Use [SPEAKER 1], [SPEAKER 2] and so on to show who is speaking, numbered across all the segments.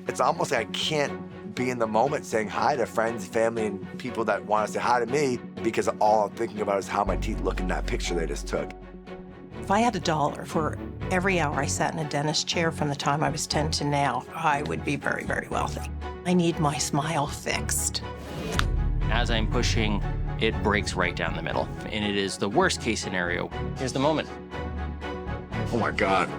[SPEAKER 1] It's almost like I can't be in the moment saying hi to friends, family, and people that want to say hi to me because all I'm thinking about is how my teeth look in that picture they just took.
[SPEAKER 2] If I had $1 for every hour I sat in a dentist chair from the time I was 10 to now, I would be very, very wealthy. I need my smile fixed.
[SPEAKER 3] As I'm pushing, it breaks right down the middle, and it is the worst case scenario. Here's the moment.
[SPEAKER 1] Oh my God.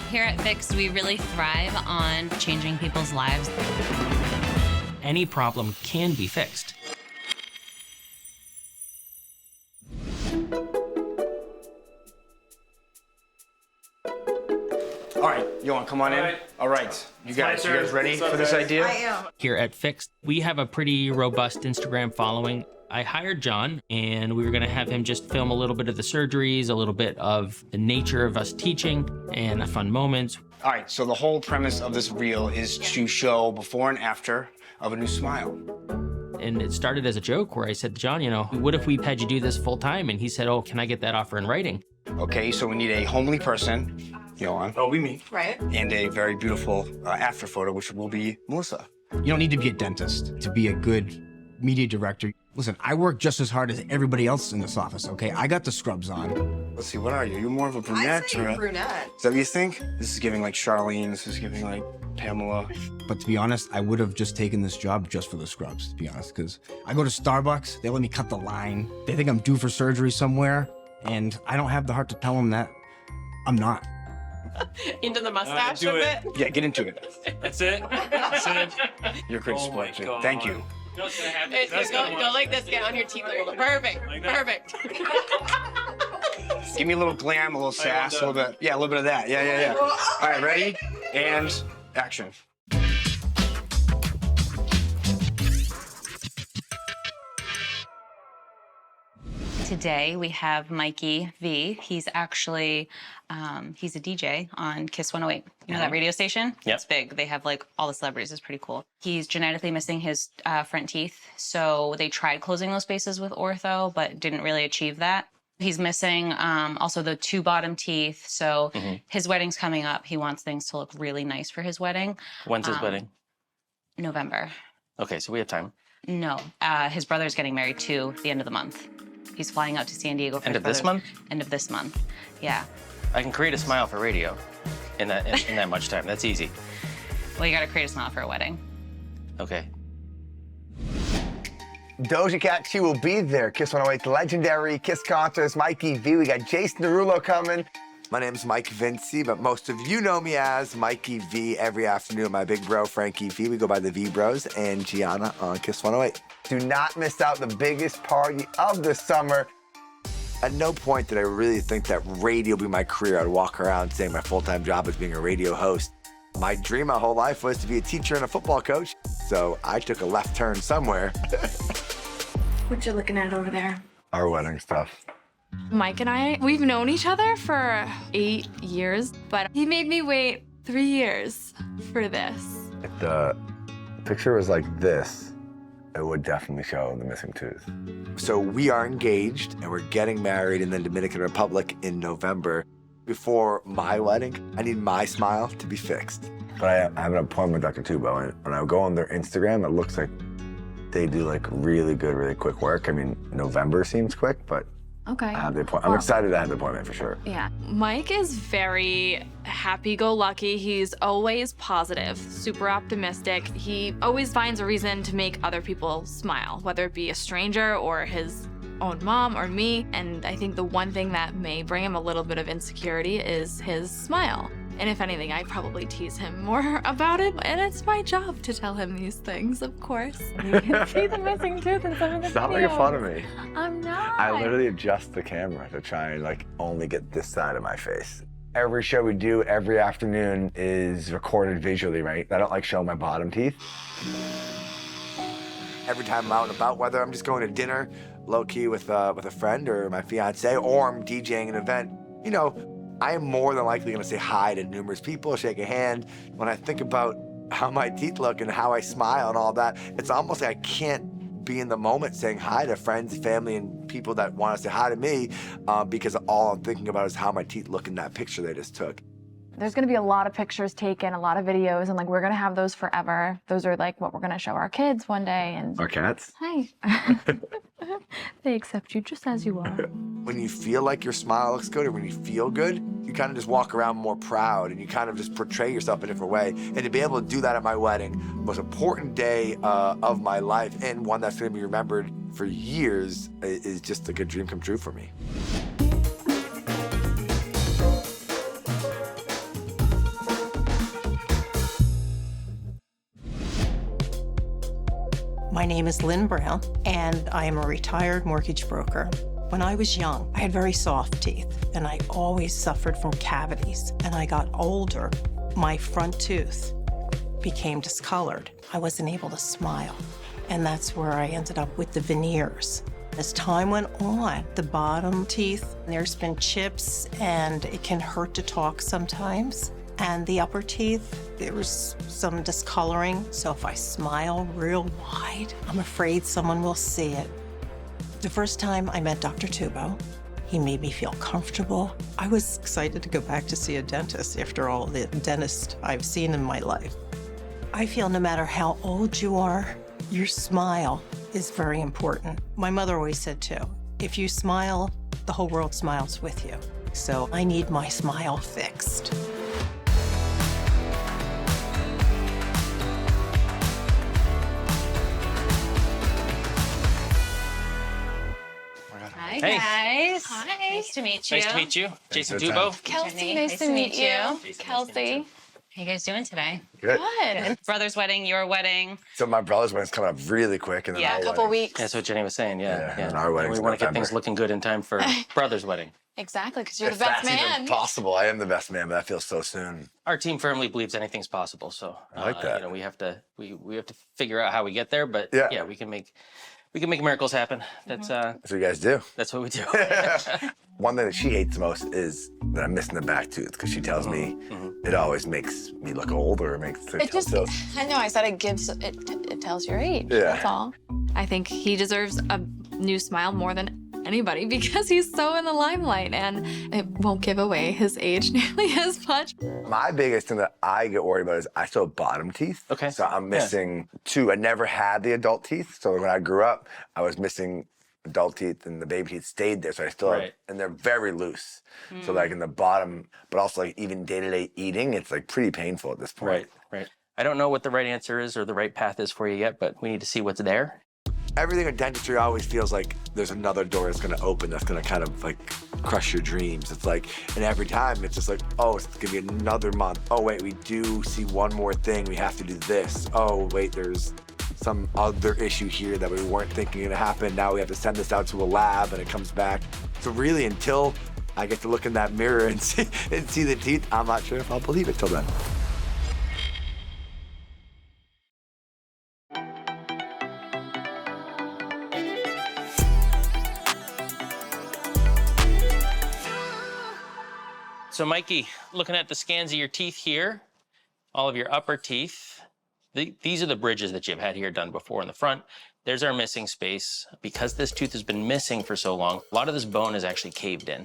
[SPEAKER 4] Here at FIXT, we really thrive on changing people's lives.
[SPEAKER 3] Any problem can be fixed.
[SPEAKER 5] All right, you want to come on in? All right, you guys ready for this idea?
[SPEAKER 6] I am.
[SPEAKER 3] Here at FIXT, we have a pretty robust Instagram following. I hired John, and we were gonna have him just film a little bit of the surgeries, a little bit of the nature of us teaching, and fun moments.
[SPEAKER 5] All right, so the whole premise of this reel is to show before and after of a new smile.
[SPEAKER 3] And it started as a joke where I said to John, you know, what if we had you do this full time? And he said, oh, can I get that offer in writing?
[SPEAKER 5] Okay, so we need a homely person, Johan.
[SPEAKER 6] Oh, we me. Right.
[SPEAKER 5] And a very beautiful after photo, which will be Melissa. You don't need to be a dentist to be a good media director. Listen, I work just as hard as everybody else in this office, okay? I got the scrubs on. Let's see, what are you? You're more of a brunette?
[SPEAKER 6] I'd say you're brunette.
[SPEAKER 5] Is that what you think? This is giving like Charlene, this is giving like Pamela. But to be honest, I would have just taken this job just for the scrubs, to be honest, because I go to Starbucks, they let me cut the line. They think I'm due for surgery somewhere, and I don't have the heart to tell them that I'm not.
[SPEAKER 6] Into the mustache a bit.
[SPEAKER 5] Yeah, get into it.
[SPEAKER 7] That's it? That's it?
[SPEAKER 5] You're a great display, too.
[SPEAKER 7] God.
[SPEAKER 5] Thank you.
[SPEAKER 7] You know what's gonna happen?
[SPEAKER 6] It's
[SPEAKER 7] That's
[SPEAKER 6] go
[SPEAKER 7] gonna
[SPEAKER 6] like this, get on your teeth a little. Perfect.
[SPEAKER 7] Like that.
[SPEAKER 6] Perfect.
[SPEAKER 5] Give me a little glam, a little sass, a little bit. Yeah, a little bit of that. Yeah. All right, ready? And action.
[SPEAKER 4] Today we have Mikey V. He's actually, he's a DJ on Kiss 108. You know that radio station?
[SPEAKER 3] Yep.
[SPEAKER 4] It's big. They have like all the celebrities. It's pretty cool. He's genetically missing his front teeth. So they tried closing those spaces with ortho, but didn't really achieve that. He's missing also the 2 bottom teeth. So his wedding's coming up. He wants things to look really nice for his wedding.
[SPEAKER 3] When's his wedding?
[SPEAKER 4] November.
[SPEAKER 3] Okay, so we have time.
[SPEAKER 4] No, his brother's getting married too at the end of the month. He's flying out to San Diego for
[SPEAKER 3] End
[SPEAKER 4] his
[SPEAKER 3] of this
[SPEAKER 4] brother's-
[SPEAKER 3] month?
[SPEAKER 4] End of this month, yeah.
[SPEAKER 3] I can create a smile for radio in that much time. That's easy.
[SPEAKER 4] Well, you gotta create a smile for a wedding.
[SPEAKER 3] Okay.
[SPEAKER 1] Doja Cat 2 will be there. Kiss 108, legendary Kiss concerts. Mikey V. We got Jason Derulo coming. My name's Mike Vinci, but most of you know me as Mikey V. Every afternoon, my big bro, Frankie V. We go by the V Bros and Gianna on Kiss 108. Do not miss out the biggest party of the summer. At no point did I really think that radio would be my career. I'd walk around saying my full-time job is being a radio host. My dream my whole life was to be a teacher and a football coach, so I took a left turn somewhere.
[SPEAKER 8] What you looking at over there?
[SPEAKER 1] Our wedding stuff.
[SPEAKER 8] Mike and I, we've known each other for 8 years, but he made me wait 3 years for this.
[SPEAKER 1] If the picture was like this, it would definitely show the missing tooth. So we are engaged and we're getting married in the Dominican Republic in November. Before my wedding, I need my smile to be fixed. But I have an appointment with Dr. Tubo, and when I go on their Instagram, it looks like they do like really good, really quick work. I mean, November seems quick, but
[SPEAKER 8] Okay.
[SPEAKER 1] I have the appointment. I'm excited to have the appointment for sure.
[SPEAKER 8] Yeah. Mike is very happy-go-lucky. He's always positive, super optimistic. He always finds a reason to make other people smile, whether it be a stranger or his own mom or me. And I think the one thing that may bring him a little bit of insecurity is his smile. And if anything, I probably tease him more about it. And it's my job to tell him these things, of course. You can see the missing tooth in some of the
[SPEAKER 1] Stop
[SPEAKER 8] videos.
[SPEAKER 1] making fun of me.
[SPEAKER 8] I'm not.
[SPEAKER 1] I literally adjust the camera to try and like only get this side of my face. Every show we do every afternoon is recorded visually, right? I don't like showing my bottom teeth. Every time I'm out and about, whether I'm just going to dinner, low-key with a friend or my fiance, or I'm DJing an event, you know, I am more than likely gonna say hi to numerous people, shake a hand. When I think about how my teeth look and how I smile and all that, it's almost like I can't be in the moment saying hi to friends, family, and people that want to say hi to me because all I'm thinking about is how my teeth look in that picture they just took.
[SPEAKER 9] There's gonna be a lot of pictures taken, a lot of videos, and like we're gonna have those forever. Those are like what we're gonna show our kids one day. And
[SPEAKER 1] Our cats?
[SPEAKER 9] hi. They accept you just as you are.
[SPEAKER 1] When you feel like your smile looks good or when you feel good, you kind of just walk around more proud and you kind of just portray yourself in a different way. And to be able to do that at my wedding, most important day of my life and one that's gonna be remembered for years is just like a dream come true for me.
[SPEAKER 2] My name is Lynn Brown, and I am a retired mortgage broker. When I was young, I had very soft teeth, and I always suffered from cavities. And I got older, my front tooth became discolored. I wasn't able to smile, and that's where I ended up with the veneers. As time went on, the bottom teeth, there's been chips, and it can hurt to talk sometimes. And the upper teeth, there was some discoloring. So if I smile real wide, I'm afraid someone will see it. The first time I met Dr. Tubo, he made me feel comfortable. I was excited to go back to see a dentist after all the dentists I've seen in my life. I feel no matter how old you are, your smile is very important. My mother always said too, if you smile, the whole world smiles with you. So I need my smile fixed.
[SPEAKER 4] Hi,
[SPEAKER 3] Hey.
[SPEAKER 4] guys.
[SPEAKER 8] Hi.
[SPEAKER 4] Nice to meet you.
[SPEAKER 3] Nice to meet you. Jason
[SPEAKER 1] for the
[SPEAKER 3] Dubo.
[SPEAKER 8] Kelsey,
[SPEAKER 4] Nice
[SPEAKER 8] nice
[SPEAKER 4] to
[SPEAKER 8] to
[SPEAKER 4] meet
[SPEAKER 8] meet
[SPEAKER 4] you.
[SPEAKER 8] you.
[SPEAKER 3] Jason,
[SPEAKER 8] Kelsey.
[SPEAKER 4] How you guys doing today?
[SPEAKER 1] Good.
[SPEAKER 8] Good.
[SPEAKER 4] Brother's wedding, your wedding.
[SPEAKER 1] So my brother's wedding's coming up really quick, and then
[SPEAKER 4] Yeah,
[SPEAKER 1] our
[SPEAKER 4] a
[SPEAKER 6] Couple
[SPEAKER 1] wedding.
[SPEAKER 6] weeks.
[SPEAKER 7] That's what Jenny was saying,
[SPEAKER 1] Yeah,
[SPEAKER 7] yeah.
[SPEAKER 1] and our wedding's
[SPEAKER 7] we
[SPEAKER 1] in
[SPEAKER 7] want to get
[SPEAKER 1] November.
[SPEAKER 7] things looking good in time for brother's wedding.
[SPEAKER 6] Exactly, because you're
[SPEAKER 1] If
[SPEAKER 6] the best
[SPEAKER 1] that's even
[SPEAKER 6] man.
[SPEAKER 1] possible, I am the best man, but that feels so soon.
[SPEAKER 7] Our team firmly believes anything's possible, so
[SPEAKER 1] I like that.
[SPEAKER 7] You know, we have to figure out how we get there, but
[SPEAKER 1] Yeah.
[SPEAKER 7] yeah, we can make miracles happen. That's
[SPEAKER 1] That's what you guys do.
[SPEAKER 7] that's what we do.
[SPEAKER 1] One thing that she hates the most is that I'm missing the back tooth because she tells me it always makes me look old or it makes
[SPEAKER 6] It just,
[SPEAKER 1] so.
[SPEAKER 6] I know, I said it gives, it tells your age.
[SPEAKER 1] Yeah.
[SPEAKER 6] That's all.
[SPEAKER 8] I think he deserves a new smile more than anybody because he's so in the limelight and it won't give away his age nearly as much.
[SPEAKER 1] My biggest thing that I get worried about is I still have bottom teeth.
[SPEAKER 7] Okay.
[SPEAKER 1] So I'm
[SPEAKER 7] Yeah.
[SPEAKER 1] missing two. I never had the adult teeth. So when I grew up, I was missing adult teeth and the baby teeth stayed there. So I still have,
[SPEAKER 7] Right.
[SPEAKER 1] and they're very loose. So like in the bottom, but also like even day-to-day eating, it's like pretty painful at this point.
[SPEAKER 7] Right. I don't know what the right answer is or the right path is for you yet, but we need to see what's there.
[SPEAKER 1] Everything in dentistry always feels like there's another door that's gonna open that's gonna kind of like crush your dreams. It's like, and every time it's just like, oh, it's gonna be another month. Oh wait, we do see one more thing. We have to do this. Oh wait, there's some other issue here that we weren't thinking gonna happen. Now we have to send this out to a lab and it comes back. So really, until I get to look in that mirror and see the teeth, I'm not sure if I'll believe it till then.
[SPEAKER 7] So Mikey, looking at the scans of your teeth here, all of your upper teeth, these are the bridges that you've had here done before in the front. There's our missing space. Because this tooth has been missing for so long, a lot of this bone is actually caved in.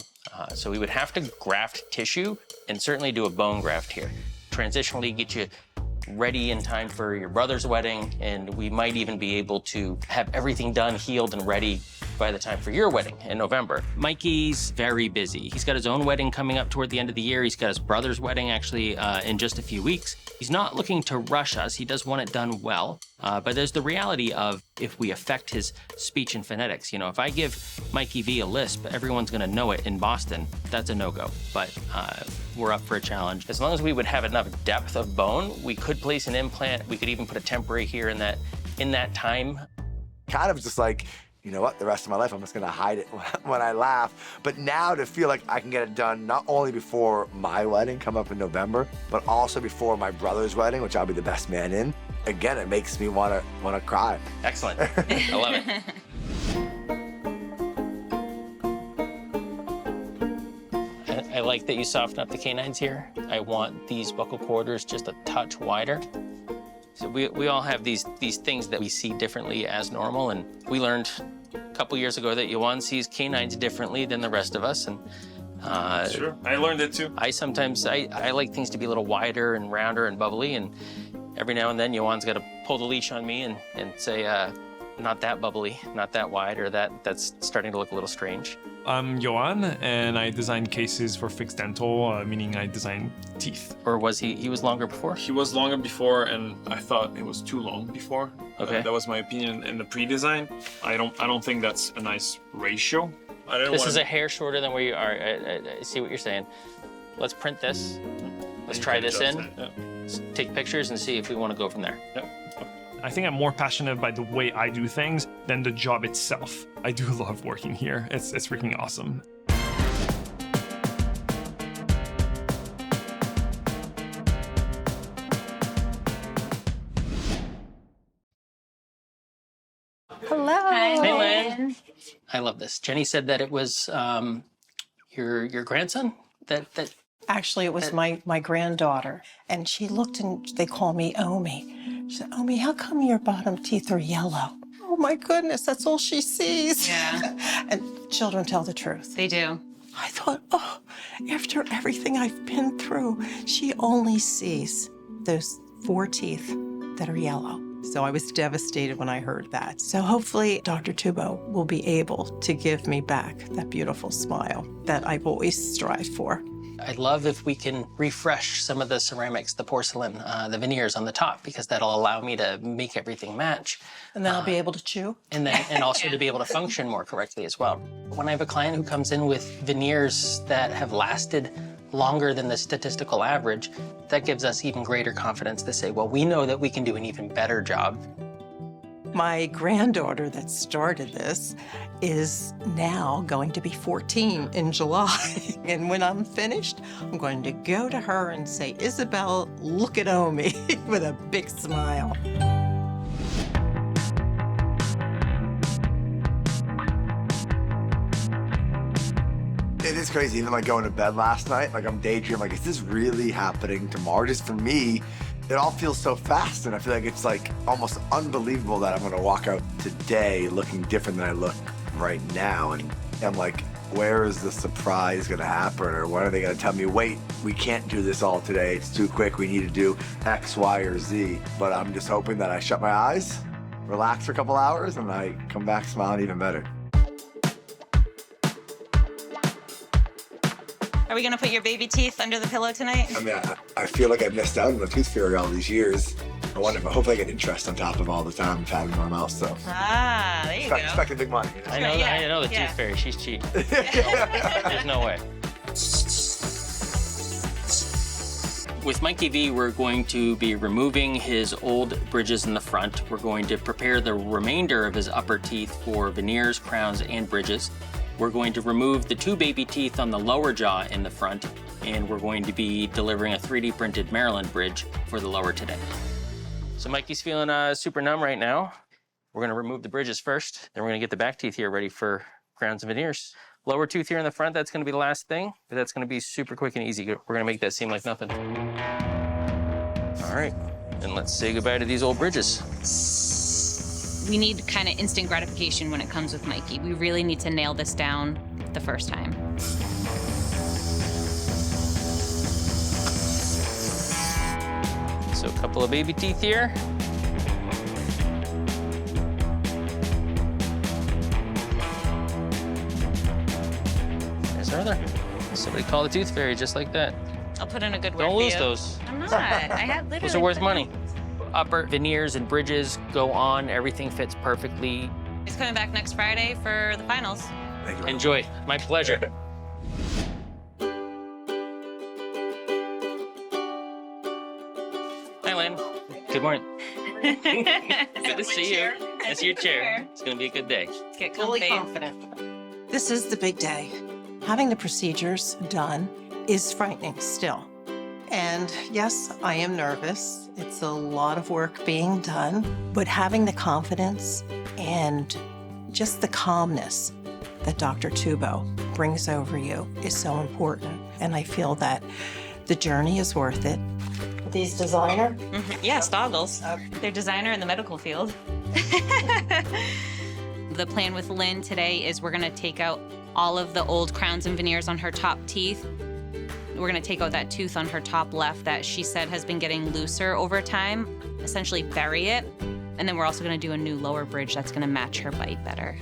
[SPEAKER 7] So we would have to graft tissue and certainly do a bone graft here. Transitionally get you ready in time for your brother's wedding, and we might even be able to have everything done, healed, and ready by the time for your wedding in November.
[SPEAKER 3] Mikey's very busy. He's got his own wedding coming up toward the end of the year. He's got his brother's wedding actually in just a few weeks. He's not looking to rush us. He does want it done well. But there's the reality of if we affect his speech and phonetics. You know, if I give Mikey V a lisp, everyone's gonna know it in Boston. That's a no-go. But we're up for a challenge.
[SPEAKER 7] As long as we would have enough depth of bone, we could place an implant. We could even put a temporary here in that time.
[SPEAKER 1] Kind of just like, you know what, the rest of my life I'm just gonna hide it when I laugh. But now to feel like I can get it done not only before my wedding come up in November, but also before my brother's wedding, which I'll be the best man in. Again, it makes me wanna cry.
[SPEAKER 7] Excellent. I love it. I like that you soften up the canines here. I want these buccal quarters just a touch wider. So we all have these things that we see differently as normal, and we learned a couple years ago that Yohan sees canines differently than the rest of us, and
[SPEAKER 10] sure, I learned it too.
[SPEAKER 7] I sometimes I like things to be a little wider and rounder and bubbly, and every now and then Yohan's got to pull the leash on me and say, not that bubbly, not that wide, or that's starting to look a little strange.
[SPEAKER 10] I'm Yohan, and I design cases for FIXT Dental, meaning I design teeth.
[SPEAKER 7] Or was he was longer before?
[SPEAKER 10] He was longer before, and I thought it was too long before.
[SPEAKER 7] Okay.
[SPEAKER 10] That was my opinion in the pre-design. I don't think that's a nice ratio.
[SPEAKER 7] This is a hair shorter than where you are. I see what you're saying. Let's print this. Let's try this in. Take pictures and see if we want to go from there.
[SPEAKER 10] Yeah. I think I'm more passionate by the way I do things than the job itself. I do love working here. It's freaking awesome.
[SPEAKER 2] Hello.
[SPEAKER 4] Hi,
[SPEAKER 7] Hey, Lynn. I love this. Jenny said that it was your grandson that
[SPEAKER 2] Actually, it was my granddaughter, and she looked and they call me Omi. She said, Omi, how come your bottom teeth are yellow? Oh my goodness, that's all she sees.
[SPEAKER 4] Yeah.
[SPEAKER 2] And children tell the truth.
[SPEAKER 4] They do.
[SPEAKER 2] I thought, oh, after everything I've been through, she only sees those 4 teeth that are yellow. So I was devastated when I heard that. So hopefully Dr. Tubo will be able to give me back that beautiful smile that I've always strived for.
[SPEAKER 7] I'd love if we can refresh some of the ceramics, the porcelain, the veneers on the top, because that'll allow me to make everything match.
[SPEAKER 2] And then I'll be able to chew.
[SPEAKER 7] And also to be able to function more correctly as well. When I have a client who comes in with veneers that have lasted longer than the statistical average, that gives us even greater confidence to say, well, we know that we can do an even better job.
[SPEAKER 2] My granddaughter that started this is now going to be 14 in July. And when I'm finished, I'm going to go to her and say, Isabel, look at Omi, with a big smile.
[SPEAKER 1] It is crazy, even like going to bed last night, like I'm daydreaming, like, is this really happening tomorrow? Just for me, it all feels so fast, and I feel like it's like almost unbelievable that I'm gonna walk out today looking different than I look right now. And I'm like, where is the surprise gonna happen? Or when are they gonna tell me, wait, we can't do this all today, it's too quick, we need to do X, Y, or Z. But I'm just hoping that I shut my eyes, relax for a couple hours, and I come back smiling even better.
[SPEAKER 4] Are we gonna put your baby teeth under the pillow tonight?
[SPEAKER 1] I mean, I feel like I missed out on the tooth fairy all these years. I wonder, but hopefully I get interest on top of all the time of having my mouth, so.
[SPEAKER 4] Ah, there you go.
[SPEAKER 1] Expecting big money. You know?
[SPEAKER 7] I know the tooth fairy, she's cheap. There's no way. With Mikey V, we're going to be removing his old bridges in the front. We're going to prepare the remainder of his upper teeth for veneers, crowns, and bridges. We're going to remove the 2 baby teeth on the lower jaw in the front, and we're going to be delivering a 3D printed Maryland bridge for the lower today. So Mikey's feeling super numb right now. We're gonna remove the bridges first, then we're gonna get the back teeth here ready for crowns and veneers. Lower tooth here in the front, that's gonna be the last thing, but that's gonna be super quick and easy. We're gonna make that seem like nothing. All right, and let's say goodbye to these old bridges.
[SPEAKER 4] We need kind of instant gratification when it comes with Mikey. We really need to nail this down the first time.
[SPEAKER 7] So a couple of baby teeth here. There's our other. Somebody call the tooth fairy just like that.
[SPEAKER 4] I'll put in a good word
[SPEAKER 7] Don't
[SPEAKER 4] for
[SPEAKER 7] lose
[SPEAKER 4] you.
[SPEAKER 7] those.
[SPEAKER 4] I'm not. I had literally.
[SPEAKER 7] Those are worth
[SPEAKER 4] put
[SPEAKER 7] money.
[SPEAKER 4] in-
[SPEAKER 7] Upper veneers and bridges go on. Everything fits perfectly.
[SPEAKER 4] He's coming back next Friday for the finals.
[SPEAKER 1] Thank you.
[SPEAKER 7] Enjoy. My pleasure. Hi, Lynn. Good morning. Good to see you. That's your chair. It's going to be a good day.
[SPEAKER 4] Get
[SPEAKER 2] Fully
[SPEAKER 4] comfy.
[SPEAKER 2] confident. This is the big day. Having the procedures done is frightening still. And yes, I am nervous. It's a lot of work being done, but having the confidence and just the calmness that Dr. Tubo brings over you is so important. And I feel that the journey is worth it. These designer?
[SPEAKER 4] Yeah, Stoggles. They're designer in the medical field. The plan with Lynn today is we're gonna take out all of the old crowns and veneers on her top teeth. We're gonna take out that tooth on her top left that she said has been getting looser over time, essentially bury it. And then we're also gonna do a new lower bridge that's gonna match her bite better.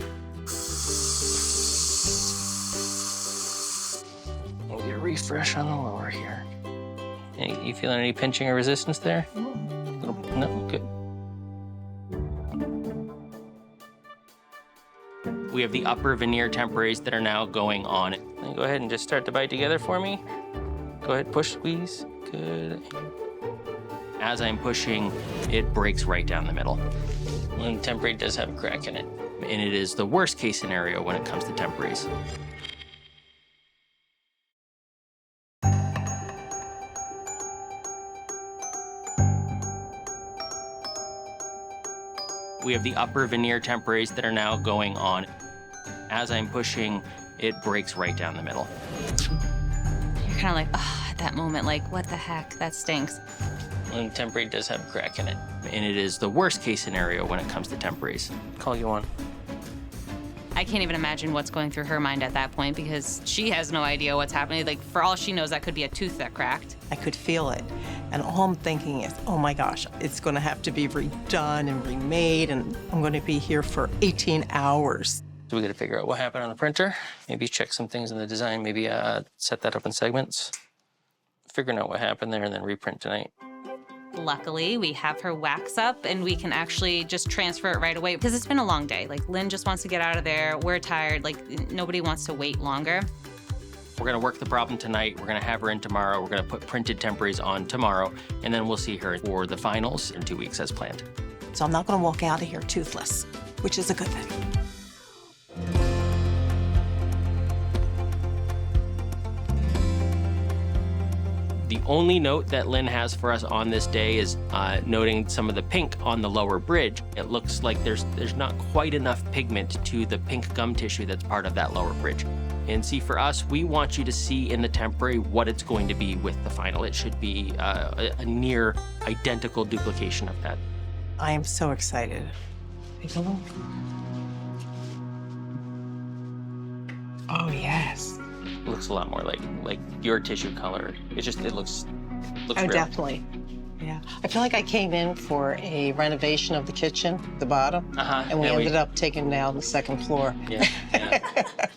[SPEAKER 7] We'll get a refresh on the lower here. You feeling any pinching or resistance there? No, good. We have the upper veneer temporaries that are now going on. Then go ahead and just start to bite together for me. Go ahead, push, squeeze. Good. As I'm pushing, it breaks right down the middle. One temporary does have a crack in it, and it is the worst case scenario when it comes to temporaries. We have the upper veneer temporaries that are now going on. As I'm pushing, it breaks right down the middle.
[SPEAKER 4] You're kind of like, oh, at that moment, like, what the heck? That stinks.
[SPEAKER 7] One temporary does have a crack in it, and it is the worst case scenario when it comes to temporaries. Call you on.
[SPEAKER 4] I can't even imagine what's going through her mind at that point because she has no idea what's happening. Like, for all she knows, that could be a tooth that cracked.
[SPEAKER 2] I could feel it. And all I'm thinking is, oh my gosh, it's gonna have to be redone and remade, and I'm gonna be here for 18 hours.
[SPEAKER 7] So we got to figure out what happened on the printer. Maybe check some things in the design. Maybe set that up in segments. Figuring out what happened there and then reprint tonight.
[SPEAKER 4] Luckily, we have her wax up and we can actually just transfer it right away because it's been a long day. Like, Lynn just wants to get out of there. We're tired. Like, nobody wants to wait longer.
[SPEAKER 7] We're gonna work the problem tonight. We're gonna have her in tomorrow. We're gonna put printed temporaries on tomorrow, and then we'll see her for the finals in 2 weeks as planned.
[SPEAKER 2] So I'm not gonna walk out of here toothless, which is a good thing.
[SPEAKER 7] The only note that Lynn has for us on this day is noting some of the pink on the lower bridge. It looks like there's not quite enough pigment to the pink gum tissue that's part of that lower bridge. And see, for us, we want you to see in the temporary what it's going to be with the final. It should be a near identical duplication of that.
[SPEAKER 2] I am so excited. Take a look. Oh, yes.
[SPEAKER 7] It looks a lot more like your tissue color. It looks
[SPEAKER 2] Oh,
[SPEAKER 7] real.
[SPEAKER 2] definitely. Yeah. I feel like I came in for a renovation of the kitchen, the bottom, and we ended up taking down the second floor.
[SPEAKER 7] Yeah.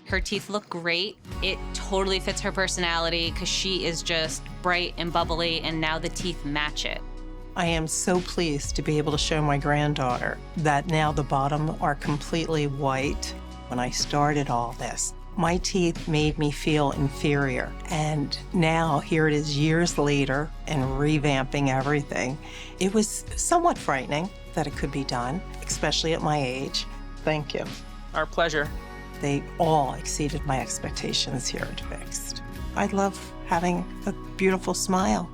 [SPEAKER 4] Her teeth look great. It totally fits her personality because she is just bright and bubbly, and now the teeth match it.
[SPEAKER 2] I am so pleased to be able to show my granddaughter that now the bottom are completely white. When I started all this, my teeth made me feel inferior. And now here it is years later and revamping everything. It was somewhat frightening that it could be done, especially at my age. Thank you.
[SPEAKER 7] Our pleasure.
[SPEAKER 2] They all exceeded my expectations here at FIXT. I love having a beautiful smile.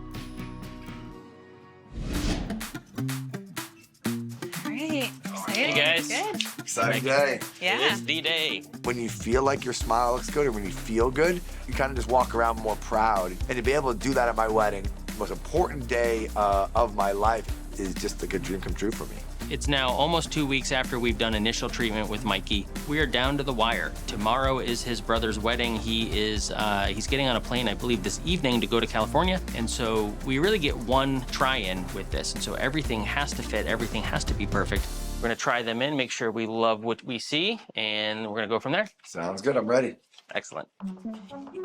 [SPEAKER 4] All right.
[SPEAKER 7] Hey, guys.
[SPEAKER 4] Good.
[SPEAKER 1] Exciting day.
[SPEAKER 4] Yeah.
[SPEAKER 7] It is the day.
[SPEAKER 1] When you feel like your smile looks good or when you feel good, you kind of just walk around more proud. And to be able to do that at my wedding, the most important day of my life, is just like a dream come true for me.
[SPEAKER 7] It's now almost 2 weeks after we've done initial treatment with Mikey. We are down to the wire. Tomorrow is his brother's wedding. He's getting on a plane, I believe, this evening to go to California. And so we really get one try-in with this. And so everything has to fit, everything has to be perfect. We're gonna try them in, make sure we love what we see, and we're gonna go from there.
[SPEAKER 1] Sounds good, I'm ready.
[SPEAKER 7] Excellent.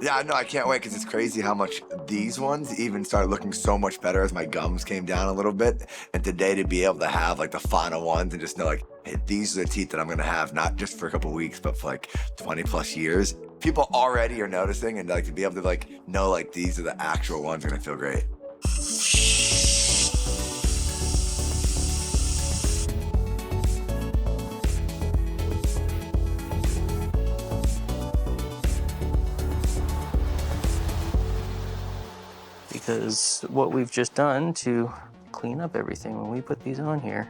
[SPEAKER 1] Yeah, I know, I can't wait because it's crazy how much these ones even started looking so much better as my gums came down a little bit. And today to be able to have like the final ones and just know like, hey, these are the teeth that I'm gonna have, not just for a couple weeks, but for like 20 plus years. People already are noticing, and like to be able to like know like these are the actual ones are gonna feel great.
[SPEAKER 7] Because what we've just done to clean up everything, when we put these on here,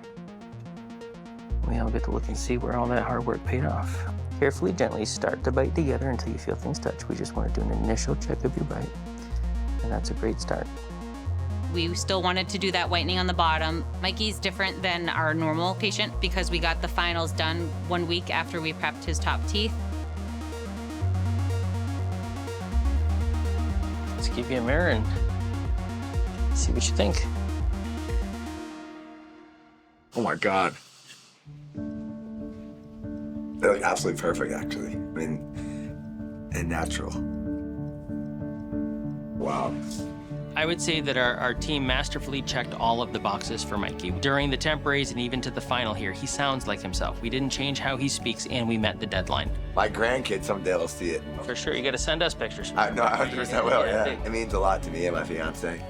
[SPEAKER 7] we all get to look and see where all that hard work paid off. Carefully, gently start to bite together until you feel things touch. We just want to do an initial check of your bite, and that's a great start.
[SPEAKER 4] We still wanted to do that whitening on the bottom. Mikey's different than our normal patient because we got the finals done 1 week after we prepped his top teeth.
[SPEAKER 7] Let's give you a mirror and see what you think.
[SPEAKER 1] Oh my God. They look absolutely perfect, actually. I mean, and natural. Wow.
[SPEAKER 3] I would say that our team masterfully checked all of the boxes for Mikey. During the temporaries and even to the final here, he sounds like himself. We didn't change how he speaks, and we met the deadline.
[SPEAKER 1] My grandkids someday will see it.
[SPEAKER 7] For sure, you got to send us pictures.
[SPEAKER 1] No, I 100% will, yeah. It means a lot to me and my fiance.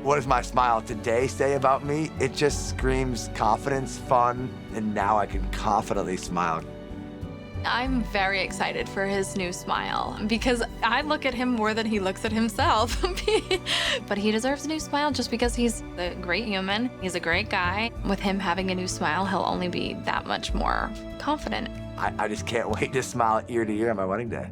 [SPEAKER 1] What does my smile today say about me? It just screams confidence, fun, and now I can confidently smile.
[SPEAKER 8] I'm very excited for his new smile because I look at him more than he looks at himself. But he deserves a new smile just because he's a great human. He's a great guy. With him having a new smile, he'll only be that much more confident.
[SPEAKER 1] I just can't wait to smile ear to ear on my wedding day.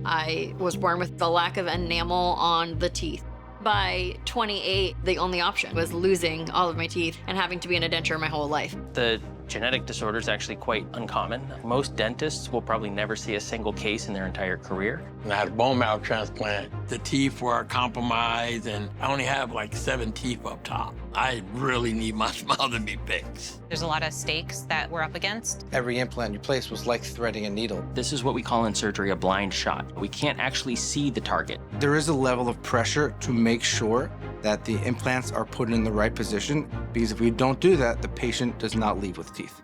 [SPEAKER 11] I was born with the lack of enamel on the teeth. By 28, the only option was losing all of my teeth and having to be in a denture my whole life.
[SPEAKER 7] The genetic disorder is actually quite uncommon. Most dentists will probably never see a single case in their entire career.
[SPEAKER 12] I had a bone marrow transplant. The teeth were compromised, and I only have like 7 teeth up top. I really need my smile to be fixed.
[SPEAKER 4] There's a lot of stakes that we're up against.
[SPEAKER 13] Every implant you place was like threading a needle.
[SPEAKER 3] This is what we call in surgery a blind shot. We can't actually see the target.
[SPEAKER 13] There is a level of pressure to make sure that the implants are put in the right position, because if we don't do that, the patient does not leave with teeth.